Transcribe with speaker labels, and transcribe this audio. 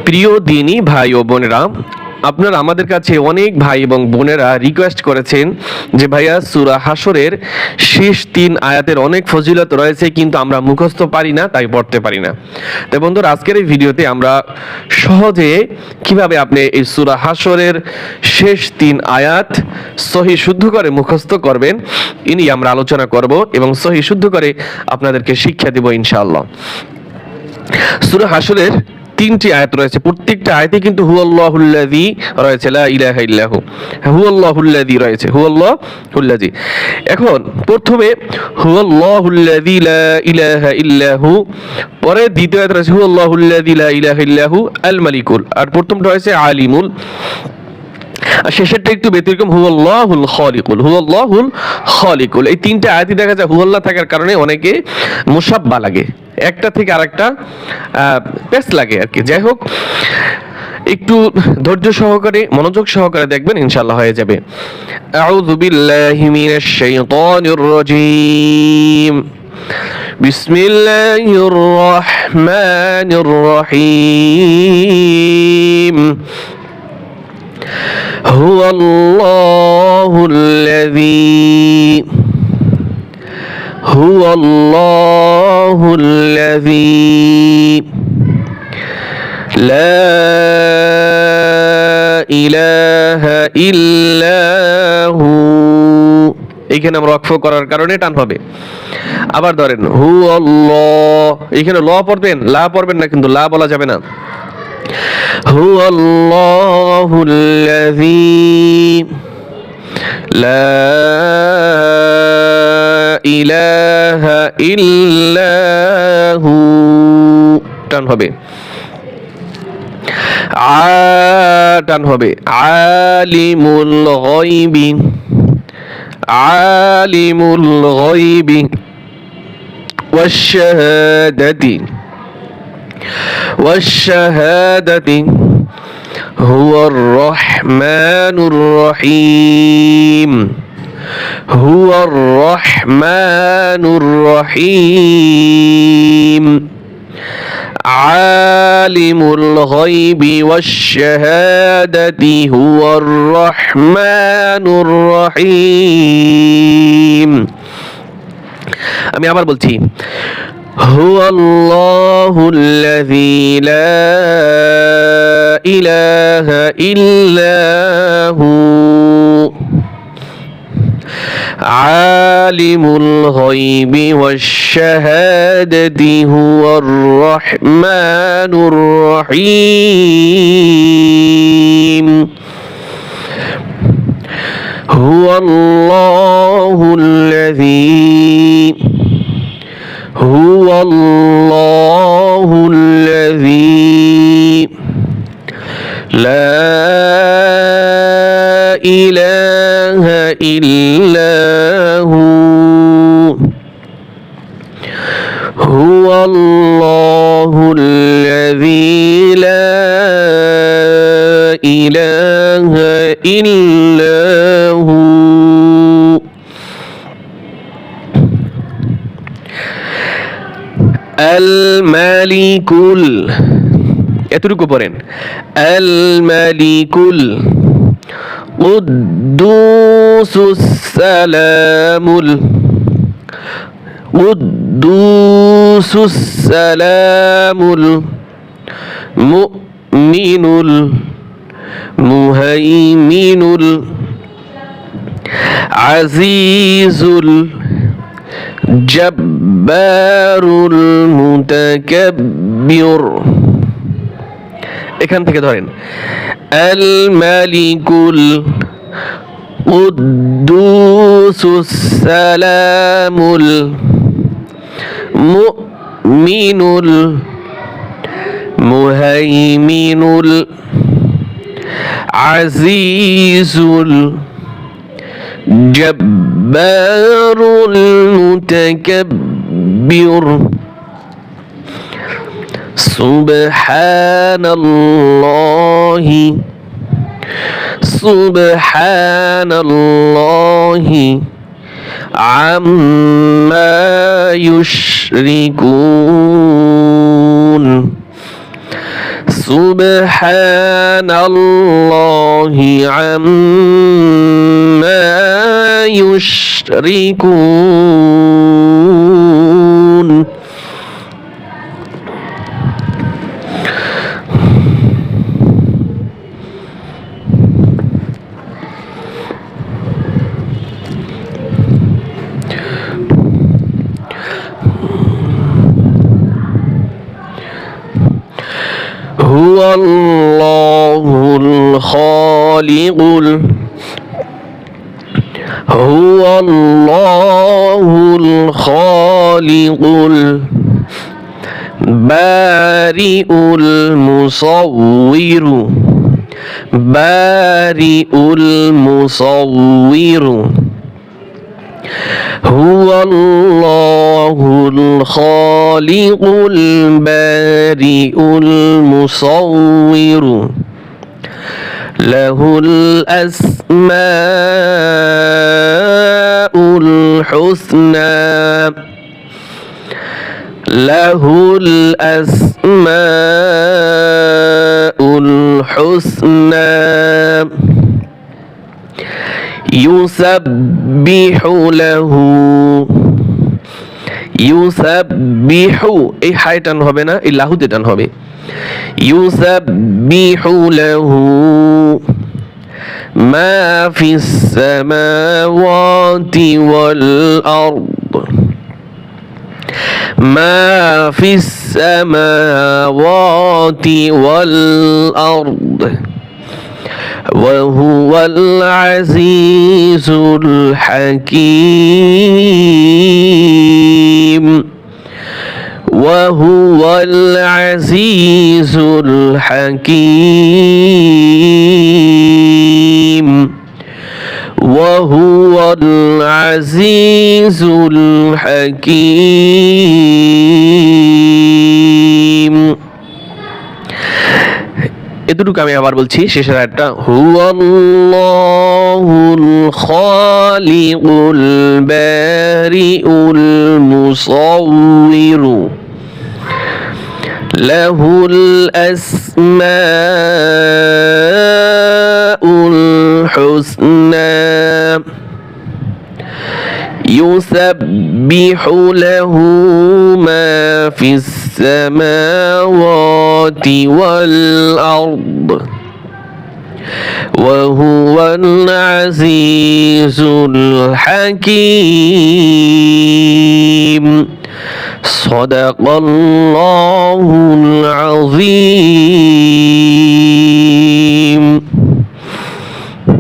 Speaker 1: প্রিয় দিনী ভাই ও বোনেরা, আপনারা আমাদের কাছে অনেক ভাই এবং বোনেরা রিকোয়েস্ট করেছেন যে ভাইয়া সূরা হাশরের শেষ 3 আয়াতের অনেক ফজিলত রয়েছে, কিন্তু আমরা মুখস্থ পারি না, তাই পড়তে পারি না। তো বন্ধুরা, আজকের এই ভিডিওতে আমরা সহজে কিভাবে আপনি এই সূরা হাশরের শেষ 3 আয়াত সহি শুদ্ধ করে মুখস্থ করবেন ইনি আমরা আলোচনা করব এবং সহি শুদ্ধ করে আপনাদেরকে শিক্ষা দেব ইনশাআল্লাহ। সূরা হাশরের 3টি আয়াত রয়েছে, প্রত্যেকটা আয়াতে কিন্তু হুয়াল্লাহুল্লাযী রয়েছে, লা ইলাহা ইল্লাহু, হুয়াল্লাহুল্লাযী রয়েছে, হুয়াল্লাহুল্লাযী। এখন প্রথমে হুয়াল্লাহুল্লাযী লা ইলাহা ইল্লাহু, পরে দ্বিতীয় আয়াত রয়েছে হুয়াল্লাহুল্লাযী লা ইলাহা ইল্লাহু আল মালিকুল, আর প্রথমটা হয়েছে আলিমুল, আর শেষেরটা একটু ব্যতিক্রম হুয়াল্লাহুল খালিকুল। এই তিনটা আয়াতই দেখা যায় হুয়াল্লাহ থাকার কারণে অনেকে মুসাব্বা লাগে, একটা থেকে আরেকটা পেস লাগে আর কি। যাই হোক, একটু ধৈর্য সহকারে মনোযোগ সহকারে দেখবেন, ইনশাআল্লাহ হয়ে যাবে। আউযু বিল্লাহি মিনাশ শাইতানির রাজীম, বিসমিল্লাহির রহমানির রহিম। هو الله الذي لا إله إلا هو। এখানে আমরা ওয়াকফ করার কারণে টান হবে। আবার ধরেন হু আল্লাহ, এখানে ল পড়বেন, লা পড়বেন না, কিন্তু লা বলা যাবে না। هو الله الذي لا إله إلا هو, টান হবে, টান হবে। আলিমুল গায়বি, আলিমুল গায়বি ওয়াশ-শাহাদাতি, والشهادة هو الرحمن الرحيم، هو الرحمن الرحيم، عالم الغيب والشهادة هو الرحمن الرحيم। আমি আবার বলছি, هو الله الذي لا إله إلا هو، عالم الغيب والشهادة هو الرحمن الرحيم، هو الله الذي هو الله الذي لا إله إلا هو، هو الله الذي لا إله إلا هو। আল মালিকুল, এতটুকু পড়েন, আল মালিকুল কুদ্দুসুস সালামুল, কুদ্দুসুস সালামুল মুমিনুল মুহাইমিনুল আজিজুল জব্বারুল মুতাকাব্বির। এখান থেকে ধরেন আল মালিকুল কুদ্দুসুস সালামুল মুমিনুল মুহাইমিনুল আজিজুল জব্বারুল মুতাকাব্বির। সুবহানাল্লাহি, সুবহানাল্লাহি আম্মা ইউশরিকুন, সুবহানাল্লাহি আম্মা ইউশরিকুন। هو الله الخالق هو الله الخالق البارئ المصور بارئ المصور هو الله الخالق البارئ المصور له الأسماء الحسنى له الأسماء الحسنى يسبح له يسبح এই হাই টান হবে না, এই লাহুতে টান হবে। يسبح له ما في السماوات والأرض ما في السماوات والأرض وهو العزيز الحكيم وهو العزيز الحكيم وهو العزيز الحكيم এতটুকু আমি আবার বলছি শেষের আয়াতটা হুয়াল্লাহুল খালিকুল বারিউল মুসাউউরু লাহুল আসমাউল হুসনা يسبح له ما في السماوات والأرض وهو العزيز الحكيم صدق الله العظيم